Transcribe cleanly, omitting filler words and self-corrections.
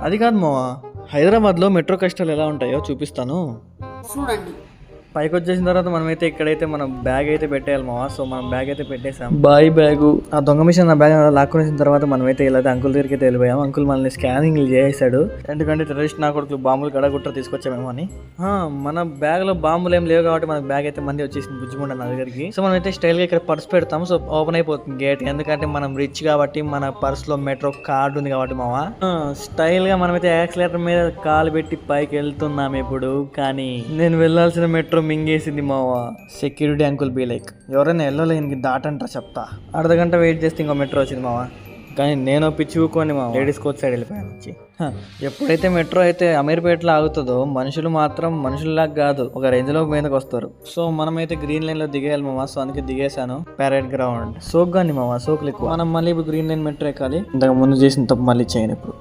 అది కాదు మావా, హైదరాబాద్లో మెట్రో కష్టాలు ఎలా ఉంటాయో చూపిస్తాను చూడండి. పైకి వచ్చేసిన తర్వాత మనమైతే ఇక్కడైతే మనం బ్యాగ్ అయితే పెట్టేయాలి మావా. సో మనం బ్యాగ్ అయితే పెట్టేసాం. బాయ్ బ్యాగు ఆ దొంగ మిషన్ నా బ్యాగ్ లాక్కునేసిన తర్వాత మనమైతే ఇలా అంకుల్ దగ్గరికి అయితే వెళ్ళిపోయాం. అంకుల్ మనల్ని స్కానింగ్ చేసాడు, ఎందుకంటే టెర్రరిస్ట్ నా కొడుకు బాంబులు గడగుట్ట తీసుకొచ్చామేమో అని. మన బ్యాగ్ లో బాంబులు ఏం లేవు కాబట్టి మన బ్యాగ్ అయితే మంది వచ్చేసింది బుజ్జిముండ నా దగ్గరికి. సో మనం అయితే స్టైల్ గా ఇక్కడ పర్స్ పెడతాం. సో ఓపెన్ అయిపోతుంది గేట్, ఎందుకంటే మనం రిచ్ కాబట్టి మన పర్స్ లో మెట్రో కార్డు ఉంది కాబట్టి మావా. స్టైల్ గా మనమైతే యాక్సిలేటర్ మీద కాలు పెట్టి పైకి వెళ్తున్నాం ఇప్పుడు. కానీ నేను వెళ్ళాల్సిన మెట్రో మింగేసింది మావా. సెక్యూరిటీ అంకుల్ బీ లైక్, ఎవరైనా వెళ్ళలేని దాటంటారా చెప్తా. అర్ధగంట వెయిట్ చేస్తే ఇంకో మెట్రో వచ్చింది మావా. కానీ నేను పిచ్చి ఊకొని మా లేడీస్ కోచ్ సైడ్ వెళ్ళిపోయాను వచ్చి. ఎప్పుడైతే మెట్రో అయితే అమీర్పేటలో ఆగుతుందో మనుషులు మాత్రం మనుషుల్లాగా కాదు, ఒక రేంజ్ లో మీదకి వస్తారు. సో మనమైతే గ్రీన్ లైన్ లో దిగేయాలి మావా. సో అందుకే దిగేశాను. ప్యారెడ్ గ్రౌండ్ సోక్ గాని మావా, సోకులు ఎక్కువ. మనం మళ్ళీ ఇప్పుడు గ్రీన్ లైన్ మెట్రో ఎక్కాలి. ఇంతకు ముందు చేసిన తప్పు మళ్ళీ చేయను ఇప్పుడు.